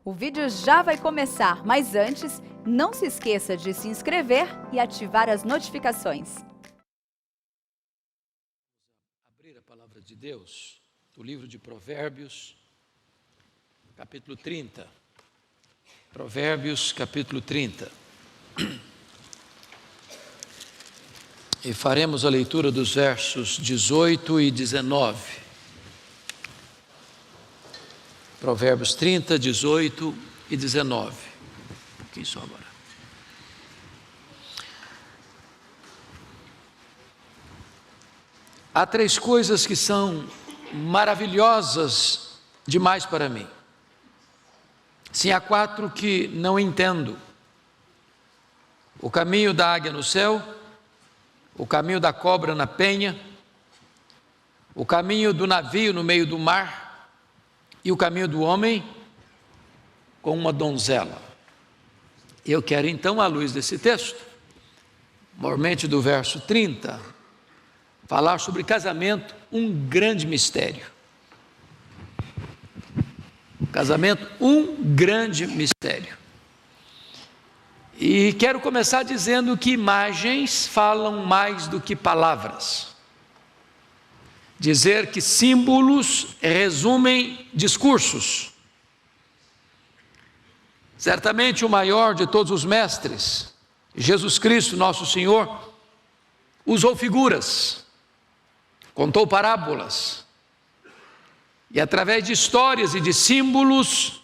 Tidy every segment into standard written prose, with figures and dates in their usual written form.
O vídeo já vai começar, mas antes, não se esqueça de se inscrever e ativar as notificações. Abrir a palavra de Deus, o livro de Provérbios, capítulo 30. Provérbios, capítulo 30. E faremos a leitura dos versos 18 e 19. Provérbios 30, 18 e 19. Um pouquinho só agora. Há três coisas que são maravilhosas demais para mim. Sim, há quatro que não entendo: o caminho da águia no céu, o caminho da cobra na penha, o caminho do navio no meio do mar e o caminho do homem com uma donzela. Eu quero então, à luz desse texto, maiormente do verso 30, falar sobre casamento, um grande mistério. Casamento, um grande mistério. E quero começar dizendo que imagens falam mais do que palavras. Dizer que símbolos resumem discursos. Certamente o maior de todos os mestres, Jesus Cristo, nosso Senhor, usou figuras, contou parábolas, e através de histórias e de símbolos,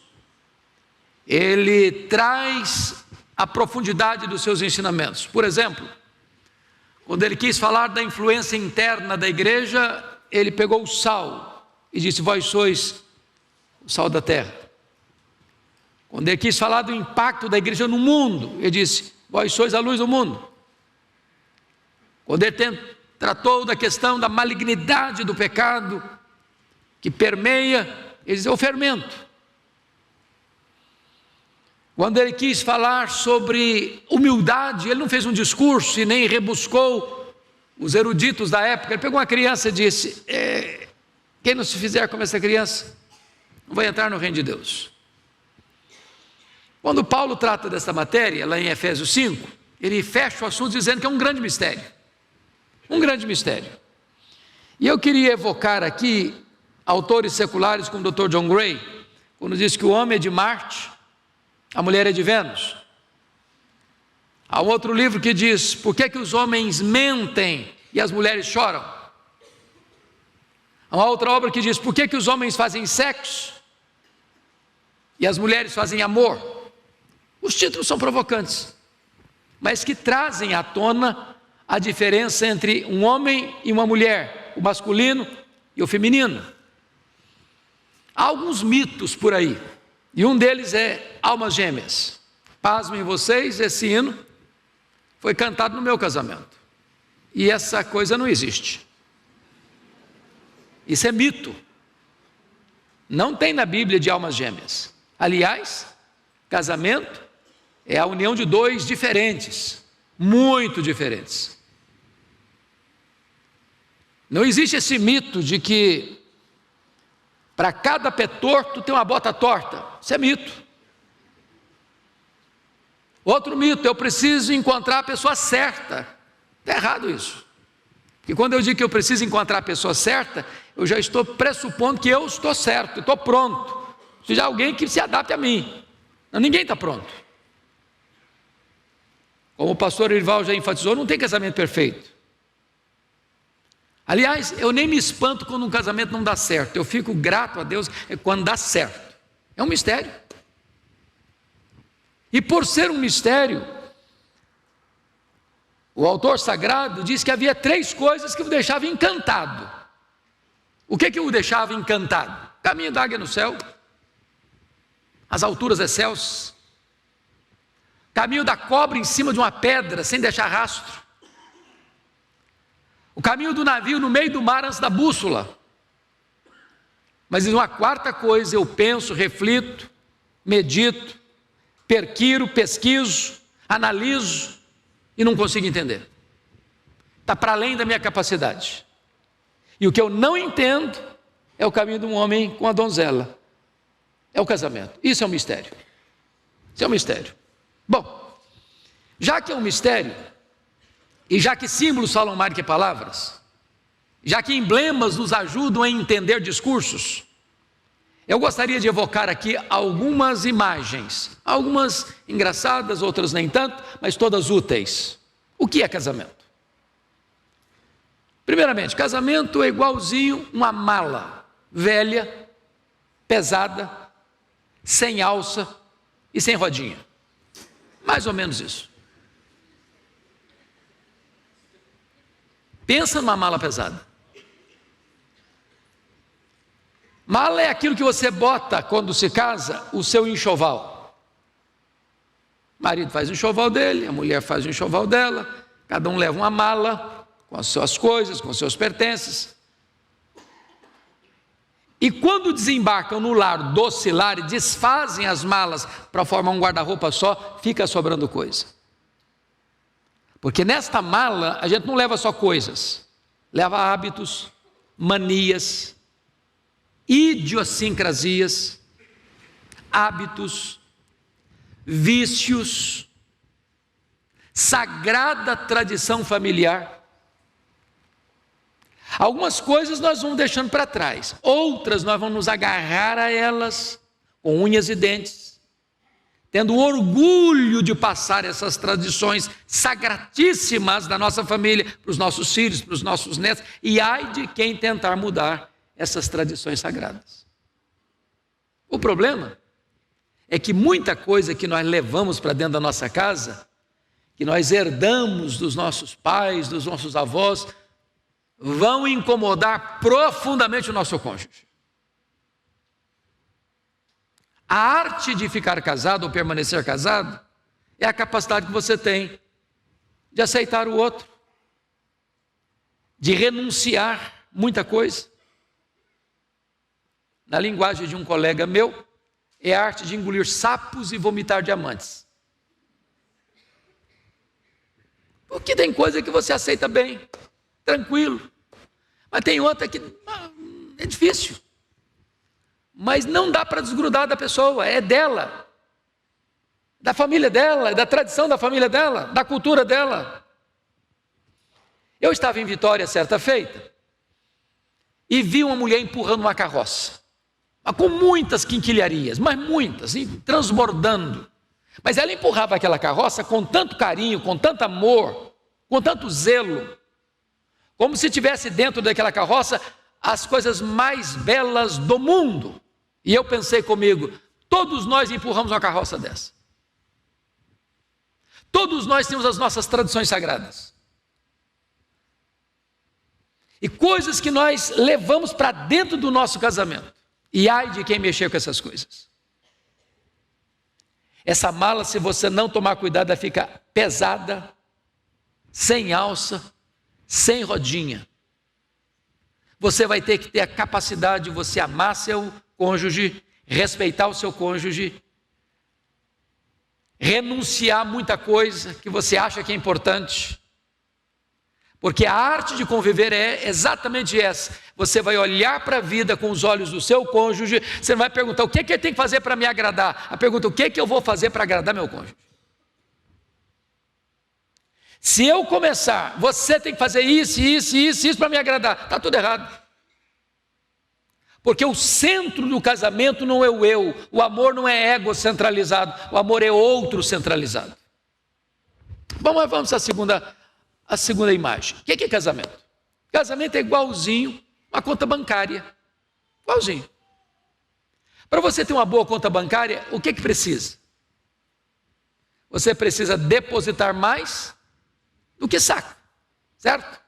ele traz a profundidade dos seus ensinamentos. Por exemplo, quando ele quis falar da influência interna da igreja, ele pegou o sal e disse: vós sois o sal da terra. Quando ele quis falar do impacto da igreja no mundo, ele disse: vós sois a luz do mundo. Quando ele tratou da questão da malignidade do pecado que permeia, ele disse: o fermento. Quando ele quis falar sobre humildade, ele não fez um discurso e nem rebuscou os eruditos da época. Ele pegou uma criança e disse: quem não se fizer como essa criança, não vai entrar no reino de Deus. Quando Paulo trata dessa matéria, lá em Efésios 5, ele fecha o assunto dizendo que é um grande mistério. Um grande mistério. E eu queria evocar aqui autores seculares como o Dr. John Gray, quando diz que o homem é de Marte, a mulher é de Vênus. Há um outro livro que diz: por que os homens mentem e as mulheres choram? Há uma outra obra que diz: por que os homens fazem sexo e as mulheres fazem amor? Os títulos são provocantes, mas que trazem à tona a diferença entre um homem e uma mulher, o masculino e o feminino. Há alguns mitos por aí, e um deles é almas gêmeas. Pasmem vocês, esse hino foi cantado no meu casamento, e essa coisa não existe. Isso é mito. Não tem na Bíblia de almas gêmeas. Aliás, casamento é a união de dois diferentes, muito diferentes. Não existe esse mito de que para cada pé torto tem uma bota torta. Isso é mito. Outro mito: eu preciso encontrar a pessoa certa. Está errado isso. E quando eu digo que eu preciso encontrar a pessoa certa, eu já estou pressupondo que eu estou certo, estou pronto. Seja alguém que se adapte a mim. Não, ninguém está pronto. Como o pastor Irval já enfatizou, não tem casamento perfeito. Aliás, eu nem me espanto quando um casamento não dá certo. Eu fico grato a Deus quando dá certo. É um mistério. E por ser um mistério, o autor sagrado diz que havia três coisas que o deixavam encantado. O que o deixava encantado? Caminho da águia no céu, as alturas excelsas, caminho da cobra em cima de uma pedra sem deixar rastro, o caminho do navio no meio do mar antes da bússola. Mas uma quarta coisa eu penso, reflito, medito, perquiro, pesquiso, analiso e não consigo entender. Está para além da minha capacidade. E o que eu não entendo é o caminho de um homem com a donzela. É o casamento. Isso é um mistério. Isso é um mistério. Bom, já que é um mistério, e já que símbolos falam mais do que palavras, já que emblemas nos ajudam a entender discursos, eu gostaria de evocar aqui algumas imagens, algumas engraçadas, outras nem tanto, mas todas úteis. O que é casamento? Primeiramente, casamento é igualzinho uma mala velha, pesada, sem alça e sem rodinha. Mais ou menos isso. Pensa numa mala pesada. Mala é aquilo que você bota quando se casa, o seu enxoval. O marido faz o enxoval dele, a mulher faz o enxoval dela, cada um leva uma mala com as suas coisas, com os seus pertences. E quando desembarcam no lar docilar e desfazem as malas para formar um guarda-roupa só, fica sobrando coisa. Porque nesta mala a gente não leva só coisas, leva hábitos, manias, idiosincrasias, hábitos, vícios, sagrada tradição familiar. Algumas coisas nós vamos deixando para trás, outras nós vamos nos agarrar a elas com unhas e dentes, tendo orgulho de passar essas tradições sagratíssimas da nossa família para os nossos filhos, para os nossos netos, e ai de quem tentar mudar essas tradições sagradas. O problema é que muita coisa que nós levamos para dentro da nossa casa, que nós herdamos dos nossos pais, dos nossos avós, vão incomodar profundamente o nosso cônjuge. A arte de ficar casado ou permanecer casado é a capacidade que você tem de aceitar o outro, de renunciar muita coisa. Na linguagem de um colega meu, é a arte de engolir sapos e vomitar diamantes. Porque tem coisa que você aceita bem, tranquilo, mas tem outra que é difícil. Mas não dá para desgrudar da pessoa, é dela, da família dela, da tradição da família dela, da cultura dela. Eu estava em Vitória certa feita e vi uma mulher empurrando uma carroça, com muitas quinquilharias, mas muitas, transbordando. Mas ela empurrava aquela carroça com tanto carinho, com tanto amor, com tanto zelo, como se tivesse dentro daquela carroça as coisas mais belas do mundo. E eu pensei comigo, todos nós empurramos uma carroça dessa. Todos nós temos as nossas tradições sagradas. E coisas que nós levamos para dentro do nosso casamento. E ai de quem mexer com essas coisas. Essa mala, se você não tomar cuidado, ela fica pesada, sem alça, sem rodinha. Você vai ter que ter a capacidade de você amar seu cônjuge, respeitar o seu cônjuge, renunciar a muita coisa que você acha que é importante. Porque a arte de conviver é exatamente essa. Você vai olhar para a vida com os olhos do seu cônjuge, você não vai perguntar o que ele tem que fazer para me agradar. A pergunta, o que eu vou fazer para agradar meu cônjuge? Se eu começar, você tem que fazer isso para me agradar, está tudo errado. Porque o centro do casamento não é o eu, o amor não é egocentralizado, o amor é outro centralizado. Bom, mas vamos à segunda imagem. O que é casamento? Casamento é igualzinho uma conta bancária, igualzinho. Para você ter uma boa conta bancária, o que precisa? Você precisa depositar mais do que saca, certo?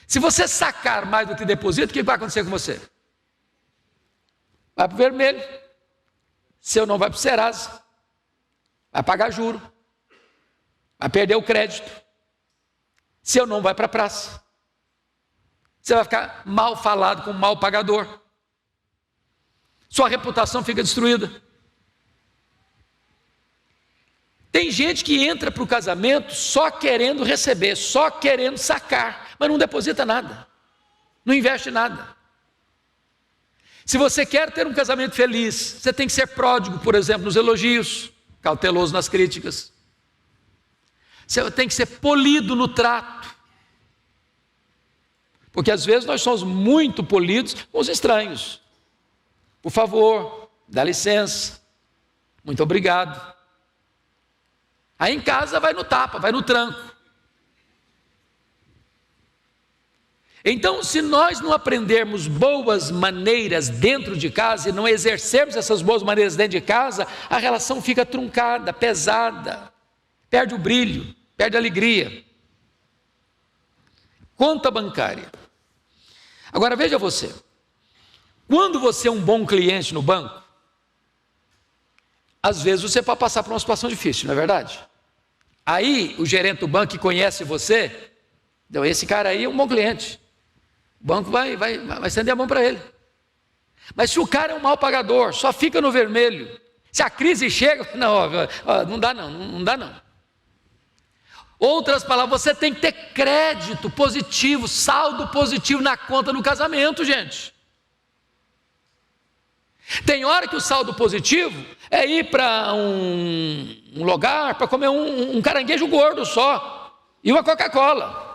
Se você sacar mais do que deposita, o que vai acontecer com você? Vai para o vermelho, seu não vai para o Serasa, vai pagar juro, vai perder o crédito, seu não vai para a praça, você vai ficar mal falado com um mal pagador, sua reputação fica destruída. Tem gente que entra para o casamento só querendo receber, só querendo sacar, mas não deposita nada, não investe nada. Se você quer ter um casamento feliz, você tem que ser pródigo, por exemplo, nos elogios, cauteloso nas críticas. Você tem que ser polido no trato. Porque às vezes nós somos muito polidos com os estranhos. Por favor, dá licença, muito obrigado. Aí em casa vai no tapa, vai no tranco. Então, se nós não aprendermos boas maneiras dentro de casa e não exercermos essas boas maneiras dentro de casa, a relação fica truncada, pesada, perde o brilho, perde a alegria. Conta bancária. Agora veja você, quando você é um bom cliente no banco, às vezes você pode passar por uma situação difícil, não é verdade? Aí o gerente do banco que conhece você, então esse cara aí é um bom cliente. O banco vai estender a mão para ele. Mas se o cara é um mau pagador, só fica no vermelho, se a crise chega, não dá não. Outras palavras, você tem que ter crédito positivo, saldo positivo na conta do casamento, gente. Tem hora que o saldo positivo é ir para um lugar para comer um caranguejo gordo só e uma Coca-Cola.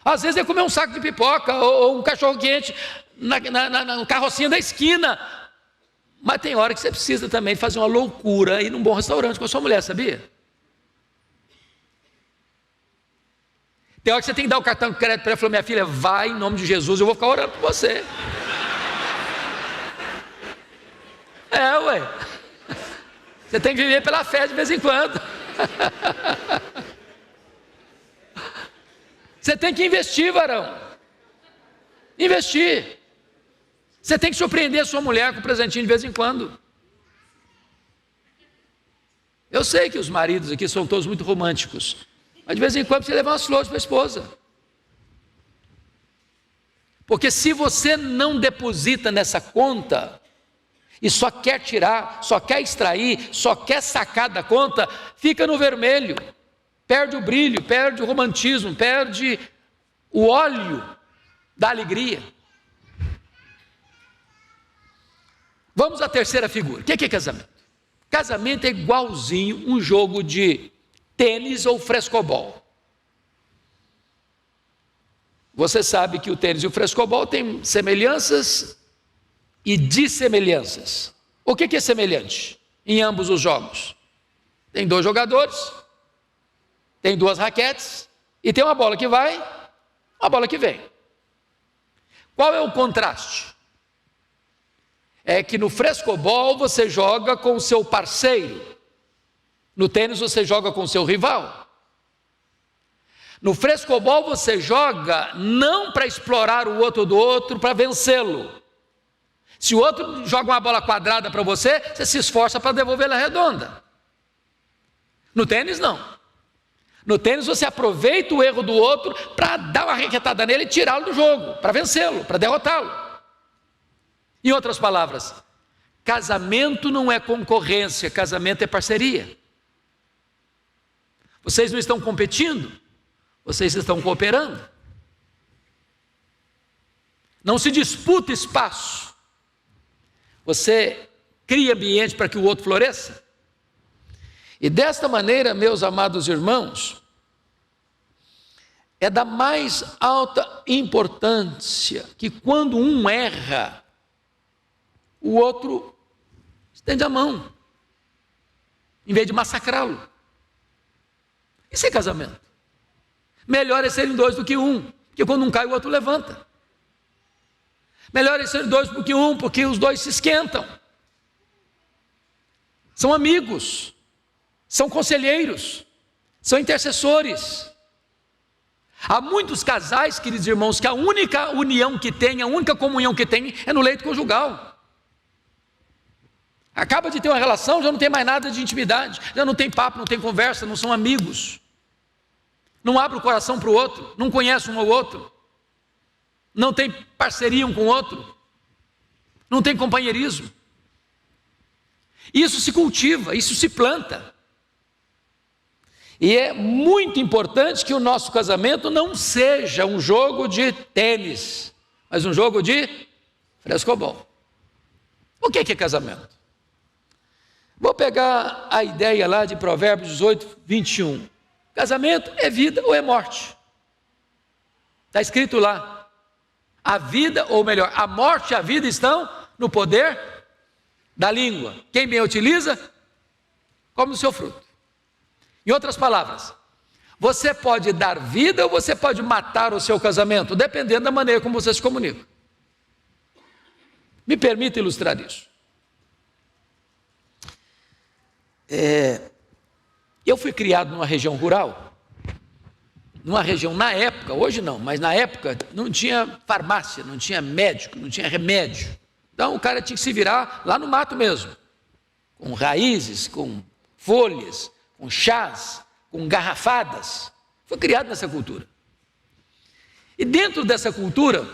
Às vezes é comer um saco de pipoca ou um cachorro quente na carrocinha da esquina. Mas tem hora que você precisa também fazer uma loucura e ir num bom restaurante com a sua mulher, sabia? Tem hora que você tem que dar o cartão de crédito para ela e falar: minha filha, vai em nome de Jesus, eu vou ficar orando por você. Ué. Você tem que viver pela fé de vez em quando. Você tem que investir, varão. Investir. Você tem que surpreender a sua mulher com um presentinho de vez em quando. Eu sei que os maridos aqui são todos muito românticos, mas de vez em quando você leva umas flores para a esposa. Porque se você não deposita nessa conta, e só quer tirar, só quer extrair, só quer sacar da conta, fica no vermelho. Perde o brilho, perde o romantismo, perde o óleo da alegria. Vamos à terceira figura. O que é casamento? Casamento é igualzinho um jogo de tênis ou frescobol. Você sabe que o tênis e o frescobol têm semelhanças e dissemelhanças. O que é semelhante em ambos os jogos? Tem dois jogadores, tem duas raquetes e tem uma bola que vai, uma bola que vem. Qual é o contraste? É que no frescobol você joga com o seu parceiro, no tênis você joga com o seu rival. No frescobol você joga não para explorar o outro do outro, para vencê-lo. Se o outro joga uma bola quadrada para você, você se esforça para devolvê-la redonda. No tênis não. No tênis você aproveita o erro do outro para dar uma raquetada nele e tirá-lo do jogo, para vencê-lo, para derrotá-lo. Em outras palavras, casamento não é concorrência, casamento é parceria. Vocês não estão competindo, vocês estão cooperando. Não se disputa espaço. Você cria ambiente para que o outro floresça. E desta maneira, meus amados irmãos, é da mais alta importância que quando um erra, o outro estende a mão, em vez de massacrá-lo. Isso é casamento. Melhor é serem dois do que um, porque quando um cai, o outro levanta. Melhor é serem dois do que um, porque os dois se esquentam. São amigos, são conselheiros, são intercessores. Há muitos casais, queridos irmãos, que a única união que tem, a única comunhão que tem é no leito conjugal. Acaba de ter uma relação, já não tem mais nada de intimidade, já não tem papo, não tem conversa, não são amigos. Não abre o coração para o outro, não conhece um ao outro, não tem parceria um com o outro, não tem companheirismo. Isso se cultiva, isso se planta. E é muito importante que o nosso casamento não seja um jogo de tênis, mas um jogo de Frescobol. O que é casamento? Vou pegar a ideia lá de Provérbios 18, 21. Casamento é vida ou é morte? Está escrito lá. A vida, ou melhor, a morte e a vida estão no poder da língua. Quem bem utiliza, come o seu fruto. Em outras palavras, você pode dar vida ou você pode matar o seu casamento, dependendo da maneira como você se comunica. Me permita ilustrar isso. Eu fui criado numa região rural, numa região, na época, hoje não, mas na época não tinha farmácia, não tinha médico, não tinha remédio. Então o cara tinha que se virar lá no mato mesmo, com raízes, com folhas, com chás, com garrafadas. Fui criado nessa cultura. E dentro dessa cultura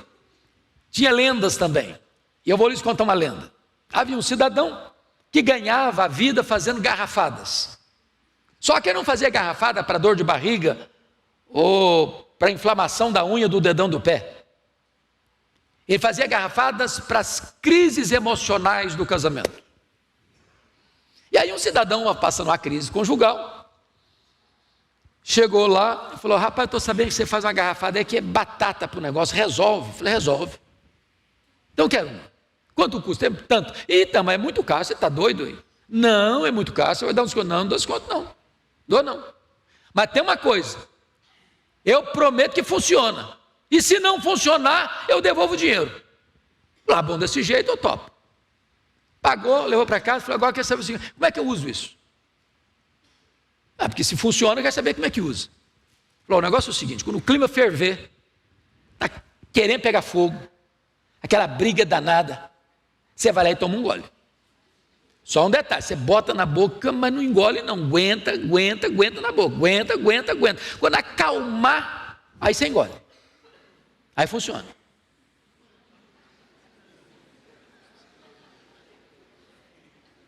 tinha lendas também. E eu vou lhes contar uma lenda. Havia um cidadão que ganhava a vida fazendo garrafadas. Só que ele não fazia garrafada para dor de barriga ou para inflamação da unha do dedão do pé. Ele fazia garrafadas para as crises emocionais do casamento. E aí um cidadão, passando uma crise conjugal, chegou lá e falou: rapaz, eu estou sabendo que você faz uma garrafada aí que é batata para o negócio, resolve. Eu falei: resolve. Então eu quero uma. Quanto custa? Tanto. Eita, mas é muito caro, você está doido aí? Não, é muito caro, você vai dar um desconto? Não, não dou desconto não. Dou não. Mas tem uma coisa, eu prometo que funciona. E se não funcionar, eu devolvo o dinheiro. Lá, bom, desse jeito eu topo. Pagou, levou para casa, falou: agora quer saber assim, como é que eu uso isso? Porque se funciona, quer saber como é que usa. Falou: o negócio é o seguinte, quando o clima ferver, está querendo pegar fogo, aquela briga danada, você vai lá e toma um gole. Só um detalhe, você bota na boca, mas não engole não, aguenta na boca, aguenta. Quando acalmar, aí você engole. Aí funciona.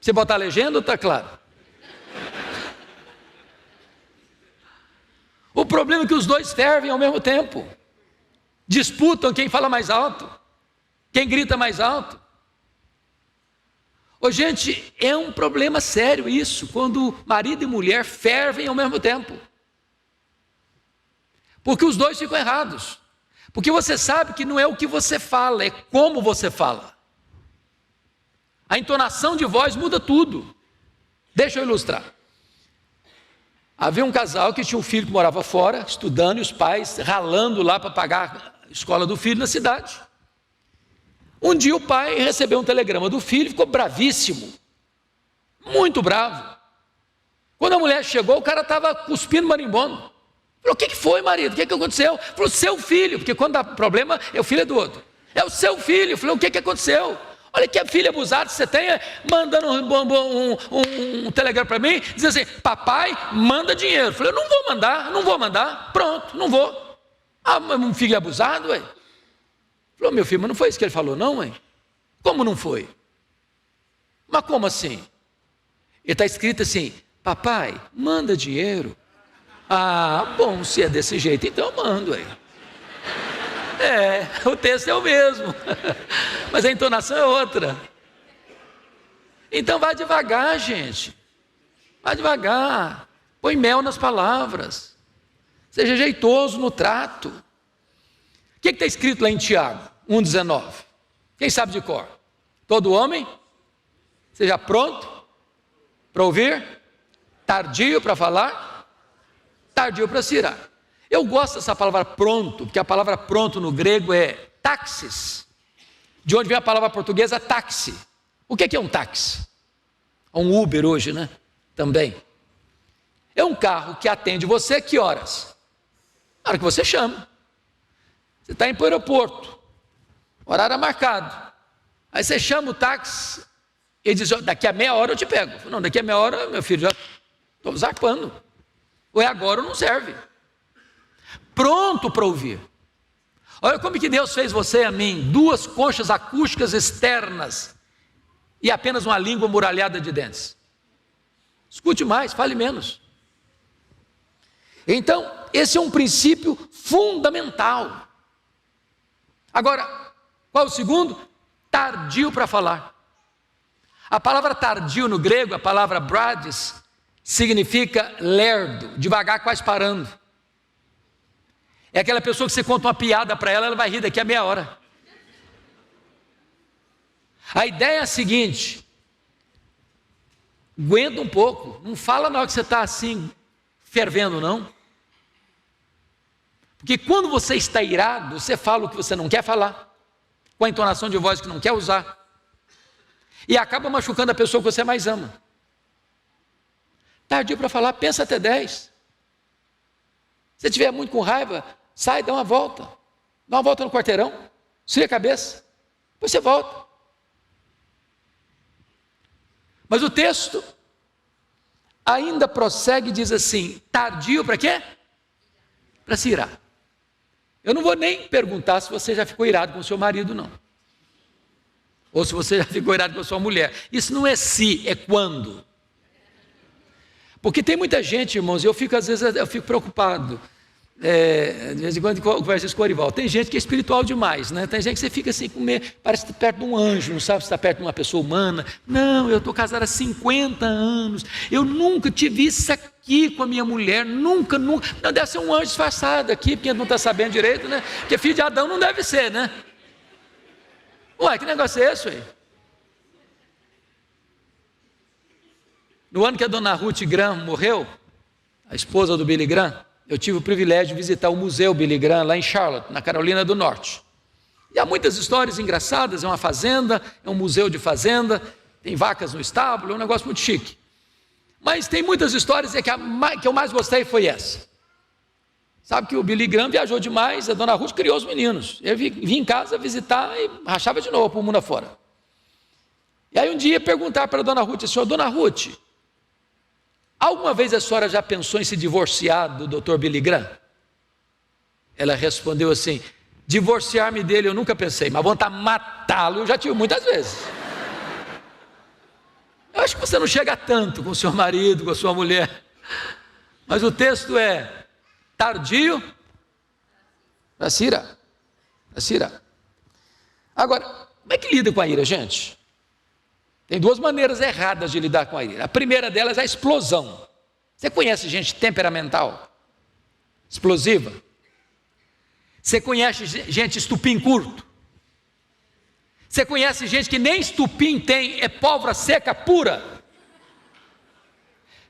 Você botar a legenda ou está claro? O problema é que os dois fervem ao mesmo tempo. Disputam quem fala mais alto, quem grita mais alto. Ô, gente, é um problema sério isso, quando marido e mulher fervem ao mesmo tempo. Porque os dois ficam errados. Porque você sabe que não é o que você fala, é como você fala. A entonação de voz muda tudo. Deixa eu ilustrar. Havia um casal que tinha um filho que morava fora, estudando, e os pais ralando lá para pagar a escola do filho na cidade. Um dia o pai recebeu um telegrama do filho, ficou bravíssimo, muito bravo. Quando a mulher chegou, o cara estava cuspindo marimbondo. Falou: o que foi, marido? O que aconteceu? Falou: seu filho, porque quando dá problema, o filho é do outro. É o seu filho. Falou: o que aconteceu? Olha que filho abusado você tem, mandando um telegrama para mim, diz assim: papai, manda dinheiro. Eu falei: eu não vou mandar, pronto, não vou. Ah, mas um filho abusado, ué. Falou: meu filho, mas não foi isso que ele falou não, ué? Como não foi? Mas como assim? Ele está escrito assim: papai, manda dinheiro. Ah, bom, se é desse jeito, então eu mando, ué. O texto é o mesmo, mas a entonação é outra. Então vai devagar, gente. Vai devagar. Põe mel nas palavras. Seja jeitoso no trato. O que está escrito lá em Tiago 1,19? Quem sabe de cor? Todo homem seja pronto para ouvir, tardio para falar, tardio para se irar. Eu gosto dessa palavra pronto, porque a palavra pronto no grego é táxis, de onde vem a palavra portuguesa táxi. O que é um táxi? Um Uber hoje, né? Também. É um carro que atende você que horas? Na hora que você chama. Você está indo para o aeroporto, horário marcado. Aí você chama o táxi, ele diz: daqui a meia hora eu te pego. Não, daqui a meia hora, meu filho, já estou zarpando. Ou é agora ou não serve. Pronto para ouvir. Olha como que Deus fez você e a mim: duas conchas acústicas externas e apenas uma língua muralhada de dentes. Escute mais, fale menos. Então, esse é um princípio fundamental. Agora, qual é o segundo? tardio para falar. A palavra tardio no grego, a palavra brades, significa lerdo, devagar, quase parando. É aquela pessoa que você conta uma piada para ela, ela vai rir daqui a meia hora. A ideia é a seguinte: aguenta um pouco, não fala na hora que você está assim, fervendo não. Porque quando você está irado, você fala o que você não quer falar, com a entonação de voz que não quer usar, e acaba machucando a pessoa que você mais ama. Tardio para falar, pensa até 10. Se estiver muito com raiva, sai, dá uma volta no quarteirão, esfria a cabeça, depois você volta. Mas o texto ainda prossegue e diz assim: tardio para quê? Para se irar. Eu não vou nem perguntar se você já ficou irado com o seu marido, não. Ou se você já ficou irado com a sua mulher. Isso não é se, é quando. Porque tem muita gente, irmãos, às vezes eu fico preocupado. De vez em quando converso isso com o Orival. Tem gente que é espiritual demais, né? Tem gente que você fica assim, parece que está perto de um anjo, não sabe se está perto de uma pessoa humana. Não, eu estou casado há 50 anos, eu nunca tive isso aqui com a minha mulher, nunca. Não, deve ser um anjo disfarçado aqui, porque não está sabendo direito, né? Porque filho de Adão não deve ser, né? Ué, que negócio é esse aí? No ano que a dona Ruth Graham morreu, a esposa do Billy Graham, eu tive o privilégio de visitar o Museu Billy Graham lá em Charlotte, na Carolina do Norte. E há muitas histórias engraçadas, é uma fazenda, é um museu de fazenda, tem vacas no estábulo, é um negócio muito chique. Mas tem muitas histórias, que eu mais gostei foi essa. Sabe que o Billy Graham viajou demais, a dona Ruth criou os meninos. Eu vim em casa visitar e rachava de novo para o mundo afora. E aí um dia perguntar para a dona Ruth, assim: dona Ruth, alguma vez a senhora já pensou em se divorciar do Dr. Billy Graham? Ela respondeu assim: divorciar-me dele eu nunca pensei, mas vontade de matá-lo eu já tive muitas vezes. Eu acho que você não chega tanto com o seu marido, com a sua mulher. Mas o texto é tardio para se irar. Agora, como é que lida com a ira, gente? Tem duas maneiras erradas de lidar com a ira. A primeira delas é a explosão. Você conhece gente temperamental, explosiva? Você conhece gente estupim curto? Você conhece gente que nem estupim tem, é pólvora seca pura?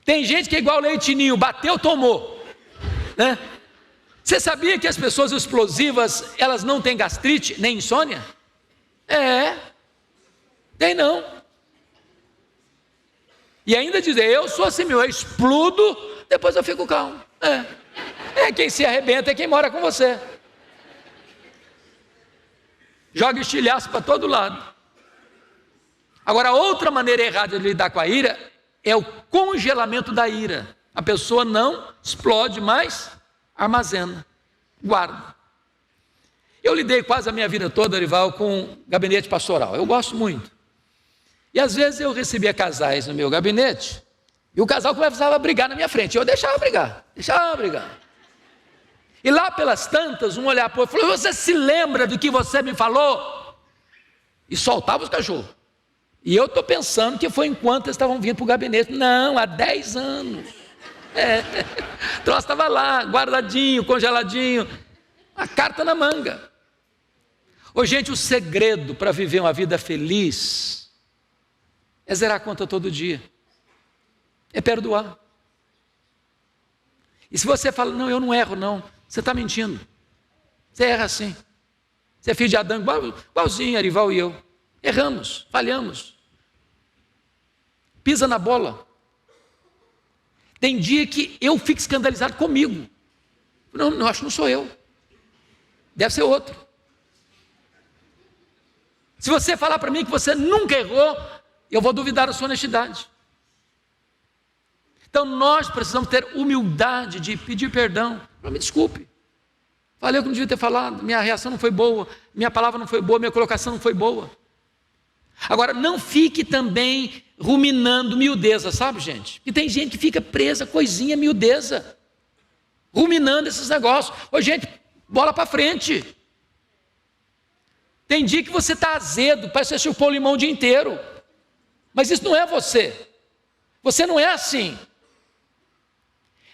Tem gente que é igual leitinho, bateu, tomou, né? Você sabia que as pessoas explosivas, elas não têm gastrite, nem insônia? Tem não. E ainda dizer, eu sou assim, eu explodo, depois eu fico calmo. Quem se arrebenta é quem mora com você. Joga estilhaço para todo lado. Agora, outra maneira errada de lidar com a ira é o congelamento da ira. A pessoa não explode, mas armazena, guarda. Eu lidei quase a minha vida toda, Orival, com gabinete pastoral. Eu gosto muito. E às vezes eu recebia casais no meu gabinete, e o casal começava a brigar na minha frente. Eu deixava brigar. E lá pelas tantas, um olhar para o outro, falou: você se lembra do que você me falou? E soltava os cachorros. E eu estou pensando que foi enquanto eles estavam vindo para o gabinete. Não, há 10 anos. O troço estava lá, guardadinho, congeladinho, a carta na manga. Gente, o segredo para viver uma vida feliz é zerar a conta todo dia, é perdoar. E se você fala: não, eu não erro não, você está mentindo. Você erra sim. Você é filho de Adão, igualzinho Arival e eu. Erramos, falhamos. Pisa na bola. Tem dia que eu fico escandalizado comigo. Não, acho que não sou eu. Deve ser outro. Se você falar para mim que você nunca errou, eu vou duvidar da sua honestidade. Então nós precisamos ter humildade de pedir perdão. Me desculpe, falei o que não devia ter falado, minha reação não foi boa, minha palavra não foi boa, minha colocação não foi boa. Agora, não fique também ruminando miudeza, sabe, gente? E tem gente que fica presa, coisinha, miudeza, ruminando esses negócios. Gente, bola para frente. Tem dia que você está azedo, parece que você chupou limão o dia inteiro. Mas isso não é você. Você não é assim.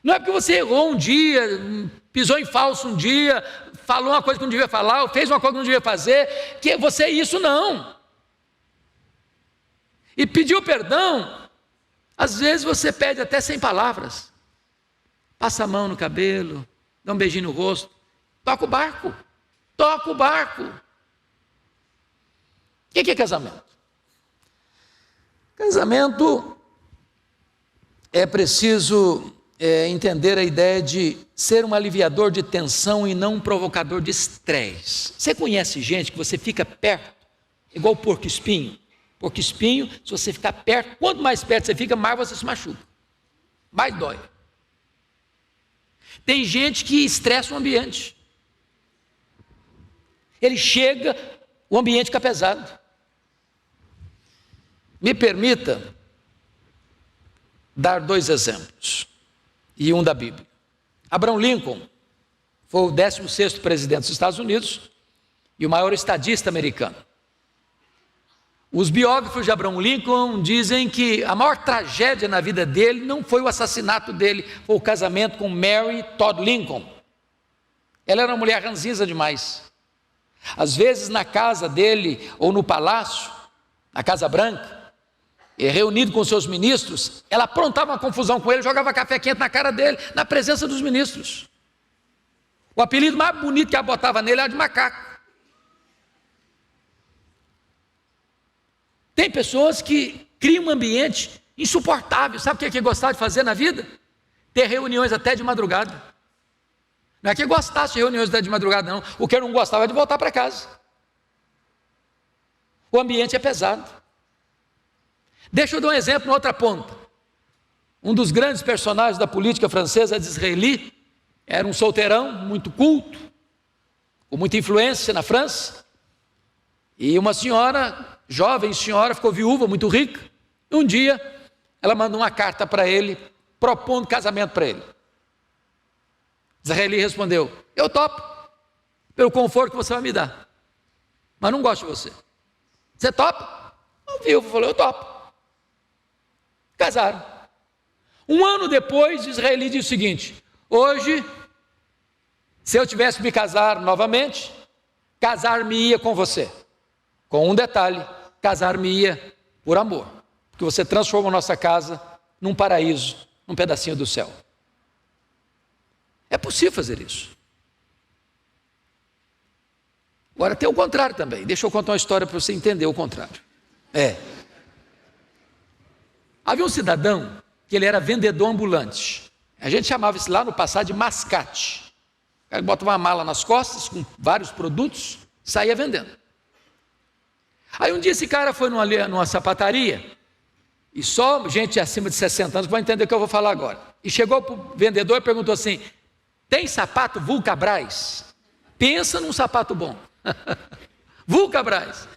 Não é porque você errou um dia, pisou em falso um dia, falou uma coisa que não devia falar, ou fez uma coisa que não devia fazer, que você é isso, não. E pediu perdão, às vezes você pede até sem palavras. Passa a mão no cabelo, dá um beijinho no rosto, toca o barco. Toca o barco. O que é casamento? Casamento é preciso entender a ideia de ser um aliviador de tensão e não um provocador de estresse. Você conhece gente que você fica perto, igual porco-espinho? Porco-espinho, se você ficar perto, quanto mais perto você fica, mais você se machuca, mais dói. Tem gente que estressa o ambiente. Ele chega, o ambiente fica pesado. Me permita dar 2 exemplos, e um da Bíblia. Abraham Lincoln foi o 16º presidente dos Estados Unidos e o maior estadista americano. Os biógrafos de Abraham Lincoln dizem que a maior tragédia na vida dele não foi o assassinato dele, foi o casamento com Mary Todd Lincoln. Ela era uma mulher ranzinza demais. Às vezes na casa dele, ou no palácio, na Casa Branca, reunido com seus ministros, ela aprontava uma confusão com ele, jogava café quente na cara dele, na presença dos ministros. O apelido mais bonito que ela botava nele era de macaco. Tem pessoas que criam um ambiente insuportável. Sabe o que gostava de fazer na vida? Ter reuniões até de madrugada. Não é que gostasse de reuniões até de madrugada, não. O que eu não gostava é de voltar para casa. O ambiente é pesado. Deixa eu dar um exemplo na outra ponta. Um dos grandes personagens da política francesa, Disraeli, era um solteirão, muito culto, com muita influência na França. E uma senhora, jovem senhora, ficou viúva, muito rica. Um dia, ela mandou uma carta para ele, propondo casamento para ele. Disraeli respondeu: eu topo, pelo conforto que você vai me dar, mas não gosto de você. Você topa? O viúvo falou: eu topo. Casaram. Um ano depois, Disraeli disse o seguinte: hoje, se eu tivesse que me casar novamente, casar-me-ia com você. Com um detalhe: casar-me-ia por amor, porque você transforma a nossa casa num paraíso, num pedacinho do céu. É possível fazer isso. Agora tem o contrário também. Deixa eu contar uma história para você entender o contrário. Havia um cidadão que ele era vendedor ambulante. A gente chamava isso lá no passado de mascate. O cara botava uma mala nas costas com vários produtos, saía vendendo. Aí um dia esse cara foi numa sapataria, e só gente acima de 60 anos vai entender o que eu vou falar agora. E chegou para o vendedor e perguntou assim: tem sapato Vulcabras? Pensa num sapato bom. Vulcabras.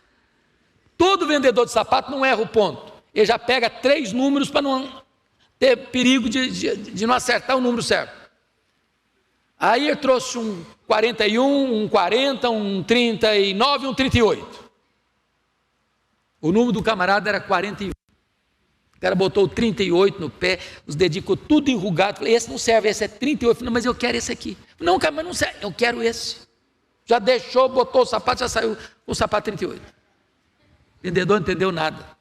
Todo vendedor de sapato não erra o ponto. Ele já pega 3 números para não ter perigo de não acertar o número certo. Aí ele trouxe um 41, um 40, um 39 e um 38. O número do camarada era 41. O cara botou o 38 no pé, os dedinhos ficou tudo enrugado. Falei: esse não serve, esse é 38. Falei: não, mas eu quero esse aqui. Não, cara, mas não serve, eu quero esse. Já deixou, botou o sapato, já saiu com o sapato 38. O vendedor não entendeu nada.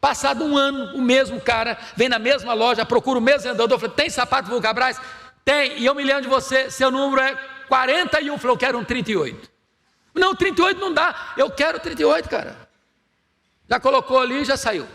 Passado um ano, o mesmo cara vem na mesma loja, procura o mesmo vendedor. Eu falei: tem sapato Vulcabras? Tem, e eu me lembro de você, seu número é 41. Eu falei: eu quero um 38. Não, 38 não dá, eu quero 38, cara. Já colocou ali e já saiu.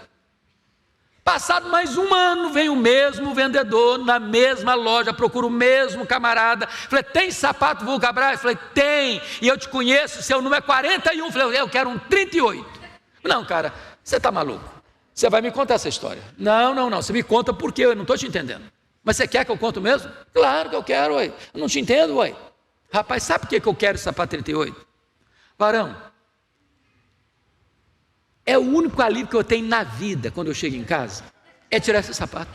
Passado mais um ano, vem o mesmo vendedor na mesma loja, procura o mesmo camarada. Falei: tem sapato Vulcabras? Falei: tem, e eu te conheço, seu número é 41. Falei: eu quero um 38. Não, cara, você está maluco. Você vai me contar essa história. Não, você me conta porque eu não estou te entendendo. Mas você quer que eu conte mesmo? Claro que eu quero, ué. Eu não te entendo, ué. Rapaz, sabe por que eu quero esse sapato 38? Varão, é o único alívio que eu tenho na vida quando eu chego em casa, é tirar esse sapato.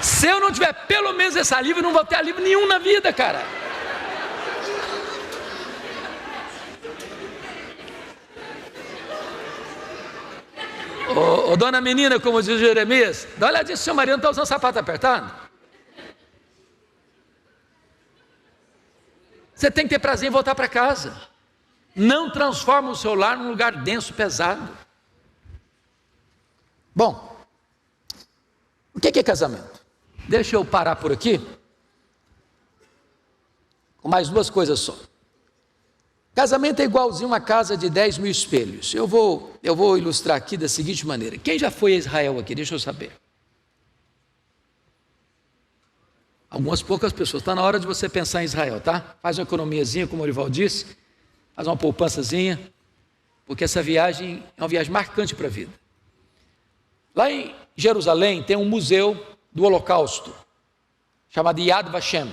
Se eu não tiver pelo menos esse alívio, eu não vou ter alívio nenhum na vida, cara. Ô dona menina, como diz Jeremias, dá uma olhadinha se o seu marido não está usando sapato apertado. Você tem que ter prazer em voltar para casa. Não transforma o seu lar num lugar denso, pesado. Bom, o que é casamento? Deixa eu parar por aqui, com mais duas coisas só. Casamento é igualzinho uma casa de 10 mil espelhos. Eu vou ilustrar aqui da seguinte maneira. Quem já foi a Israel aqui? Deixa eu saber. Algumas poucas pessoas. Está na hora de você pensar em Israel, tá? Faz uma economiazinha, como o Orival disse. Faz uma poupançazinha. Porque essa viagem é uma viagem marcante para a vida. Lá em Jerusalém tem um museu do Holocausto, chamado Yad Vashem.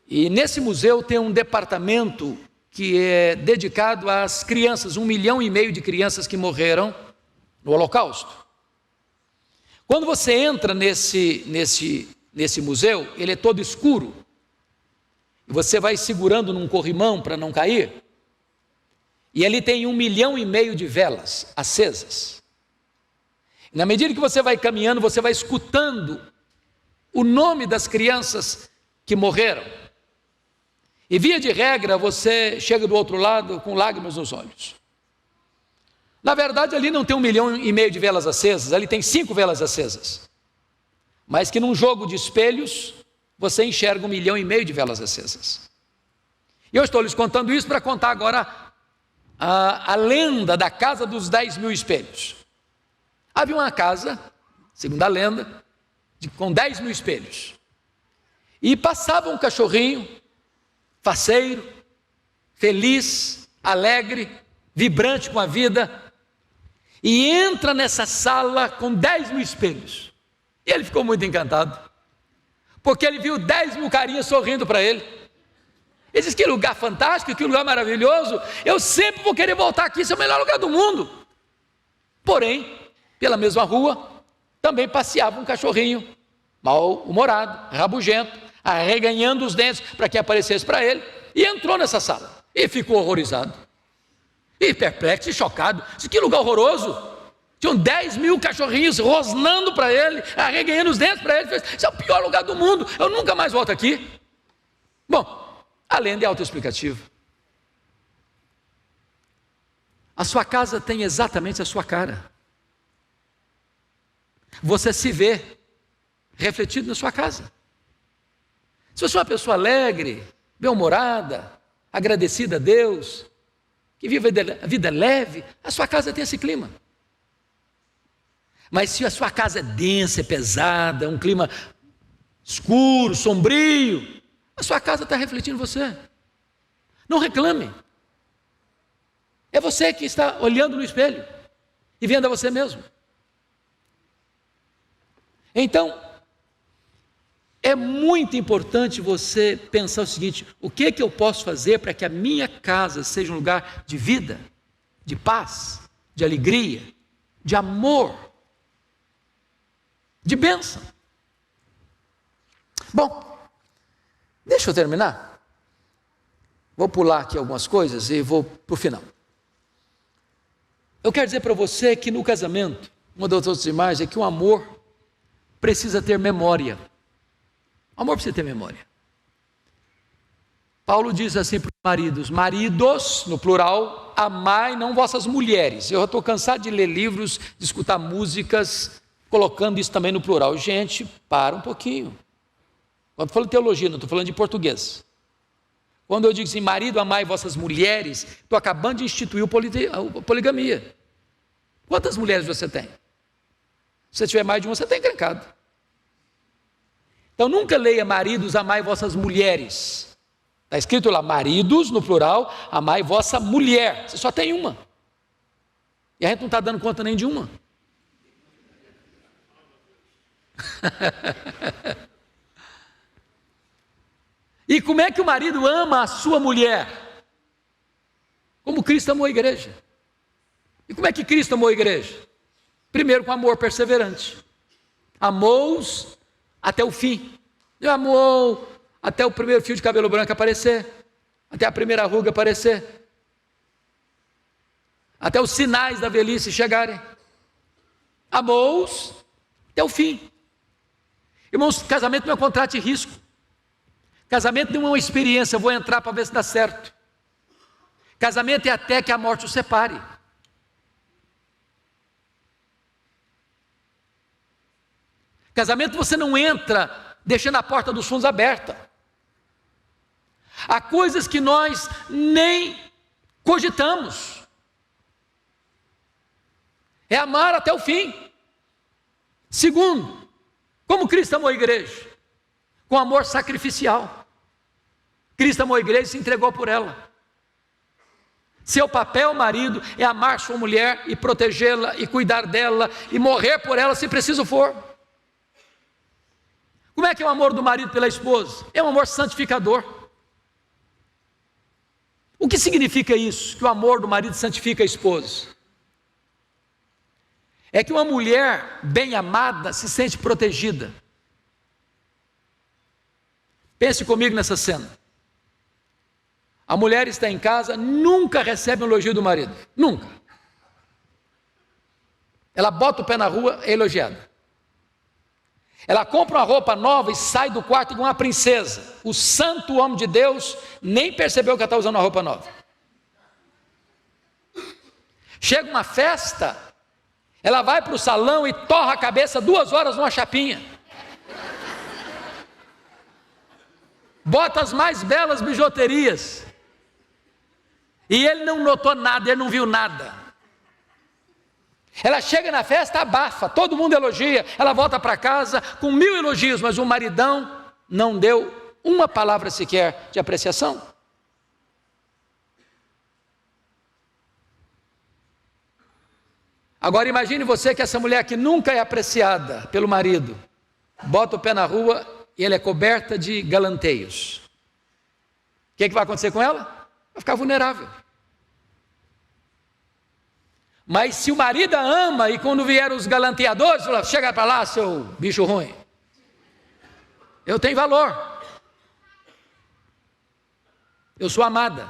E nesse museu tem um departamento que é dedicado às crianças, 1,5 milhão de crianças que morreram no Holocausto. Quando você entra nesse museu, ele é todo escuro, e você vai segurando num corrimão para não cair, e ali tem 1,5 milhão de velas acesas. E na medida que você vai caminhando, você vai escutando o nome das crianças que morreram. E via de regra, você chega do outro lado com lágrimas nos olhos. Na verdade, ali não tem 1,5 milhão de velas acesas, ali tem 5 velas acesas. Mas que num jogo de espelhos, você enxerga 1,5 milhão de velas acesas. E eu estou lhes contando isso para contar agora a lenda da casa dos 10 mil espelhos. Havia uma casa, segundo a lenda, com 10 mil espelhos. E passava um cachorrinho, faceiro, feliz, alegre, vibrante com a vida, e entra nessa sala com 10 mil espelhos. E ele ficou muito encantado, porque ele viu 10 mil carinhas sorrindo para ele. Ele disse: que lugar fantástico, que lugar maravilhoso, eu sempre vou querer voltar aqui, esse é o melhor lugar do mundo. Porém, pela mesma rua, também passeava um cachorrinho, mal-humorado, rabugento, arreganhando os dentes para que aparecesse para ele, e entrou nessa sala, e ficou horrorizado, e perplexo, e chocado. Disse: que lugar horroroso, tinham 10 mil cachorrinhos rosnando para ele, arreganhando os dentes para ele. Esse é o pior lugar do mundo, eu nunca mais volto aqui. Bom, a lenda é autoexplicativa. A sua casa tem exatamente a sua cara. Você se vê refletido na sua casa. Se você é uma pessoa alegre, bem-humorada, agradecida a Deus, que vive a vida leve, a sua casa tem esse clima. Mas se a sua casa é densa, é pesada, um clima escuro, sombrio, a sua casa está refletindo você. Não reclame. É você que está olhando no espelho e vendo a você mesmo. Então, é muito importante você pensar o seguinte: o que eu posso fazer para que a minha casa seja um lugar de vida, de paz, de alegria, de amor, de bênção? Bom, deixa eu terminar. Vou pular aqui algumas coisas e vou para o final. Eu quero dizer para você que no casamento, uma das outras imagens é que o amor precisa ter memória. O amor precisa ter memória. Paulo diz assim para os maridos: maridos, no plural, amai não vossas mulheres. Eu estou cansado de ler livros, de escutar músicas, colocando isso também no plural. Gente, para um pouquinho. Quando eu falo de teologia, não estou falando de português. Quando eu digo assim, marido, amai vossas mulheres, estou acabando de instituir a poligamia. Quantas mulheres você tem? Se você tiver mais de uma, você está encrencado. Então nunca leia maridos, amai vossas mulheres. Está escrito lá, maridos, no plural, amai vossa mulher. Você só tem uma. E a gente não está dando conta nem de uma. E como é que o marido ama a sua mulher? Como Cristo amou a igreja. E como é que Cristo amou a igreja? Primeiro com amor perseverante. Amou-os até o fim. Ele amou até o primeiro fio de cabelo branco aparecer, até a primeira ruga aparecer, até os sinais da velhice chegarem. amou-os até o fim. Irmãos, casamento não é um contrato de risco. Casamento não é uma experiência, eu vou entrar para ver se dá certo. Casamento é até que a morte os separe. Casamento você não entra deixando a porta dos fundos aberta. Há coisas que nós nem cogitamos. É amar até o fim. Segundo, como Cristo amou a igreja? Com amor sacrificial. Cristo amou a igreja e se entregou por ela. Seu papel, marido, é amar sua mulher e protegê-la e cuidar dela e morrer por ela se preciso for. Como é que é o amor do marido pela esposa? É um amor santificador. O que significa isso? Que o amor do marido santifica a esposa? É que uma mulher bem amada se sente protegida. Pense comigo nessa cena. A mulher está em casa, nunca recebe um elogio do marido. Nunca. Ela bota o pé na rua, é elogiada. Ela compra uma roupa nova e sai do quarto igual uma princesa. O santo homem de Deus nem percebeu que ela está usando uma roupa nova. Chega uma festa, ela vai para o salão e torra a cabeça 2 horas numa chapinha. Bota as mais belas bijuterias. E ele não notou nada, ele não viu nada. Ela chega na festa, abafa, todo mundo elogia, ela volta para casa com 1000 elogios, mas o maridão não deu uma palavra sequer de apreciação. Agora imagine você que essa mulher que nunca é apreciada pelo marido, bota o pé na rua e ela é coberta de galanteios. O que vai acontecer com ela? Vai ficar vulnerável. Mas se o marido a ama e quando vieram os galanteadores, fala, chega para lá, seu bicho ruim. Eu tenho valor. Eu sou amada.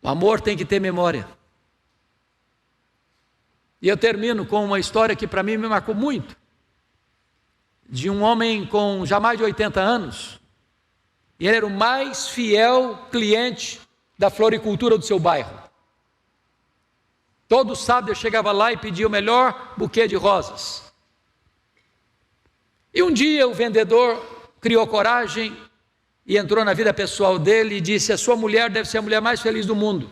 O amor tem que ter memória. E eu termino com uma história que para mim me marcou muito. De um homem com já mais de 80 anos. E ele era o mais fiel cliente da floricultura do seu bairro. Todo sábado eu chegava lá e pedia o melhor buquê de rosas. E um dia o vendedor criou coragem e entrou na vida pessoal dele e disse: a sua mulher deve ser a mulher mais feliz do mundo.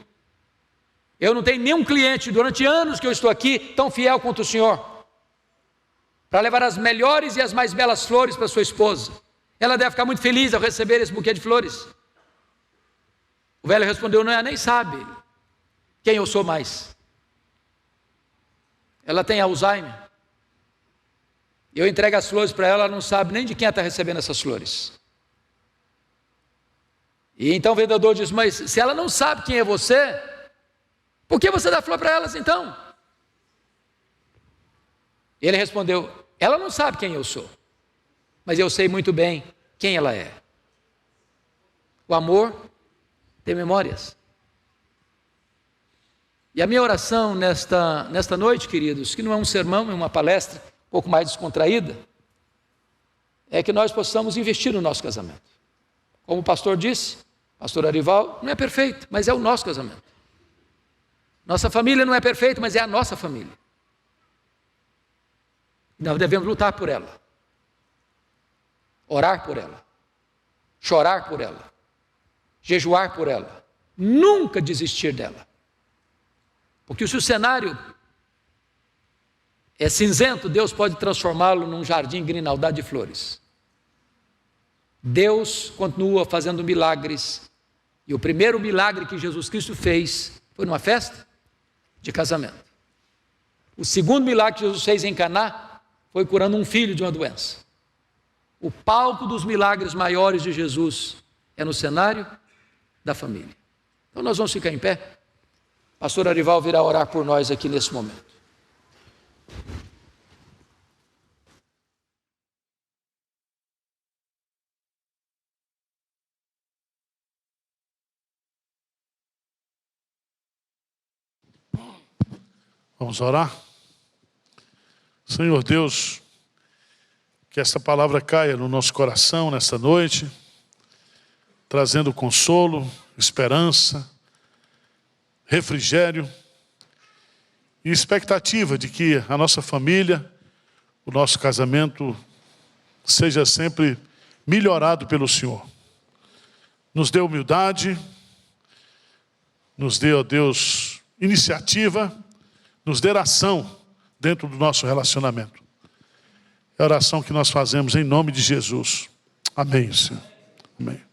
Eu não tenho nenhum cliente durante anos que eu estou aqui tão fiel quanto o senhor, para levar as melhores e as mais belas flores para sua esposa. Ela deve ficar muito feliz ao receber esse buquê de flores. O velho respondeu: não, ela nem sabe quem eu sou mais. Ela tem Alzheimer. Eu entrego as flores para ela, ela não sabe nem de quem ela está recebendo essas flores. E então o vendedor diz: mas se ela não sabe quem é você, por que você dá flor para elas então? Ele respondeu: ela não sabe quem eu sou, mas eu sei muito bem quem ela é. O amor tem memórias. E a minha oração nesta noite, queridos, que não é um sermão, é uma palestra um pouco mais descontraída, é que nós possamos investir no nosso casamento. Como o pastor disse, pastor Arival, não é perfeito, mas é o nosso casamento. Nossa família não é perfeita, mas é a nossa família. Nós devemos lutar por ela, orar por ela, chorar por ela, jejuar por ela, nunca desistir dela. Porque se o cenário é cinzento, Deus pode transformá-lo num jardim grinaldado de flores. Deus continua fazendo milagres, e o primeiro milagre que Jesus Cristo fez foi numa festa de casamento. O segundo milagre que Jesus fez em Caná foi curando um filho de uma doença. O palco dos milagres maiores de Jesus é no cenário da família. Então nós vamos ficar em pé. Pastor Arival virá orar por nós aqui nesse momento. Vamos orar? Senhor Deus, que essa palavra caia no nosso coração nesta noite, trazendo consolo, esperança, refrigério e expectativa de que a nossa família, o nosso casamento seja sempre melhorado pelo Senhor. Nos dê humildade, nos dê, ó Deus, iniciativa, nos dê ação dentro do nosso relacionamento. É a oração que nós fazemos em nome de Jesus. Amém, Senhor. Amém.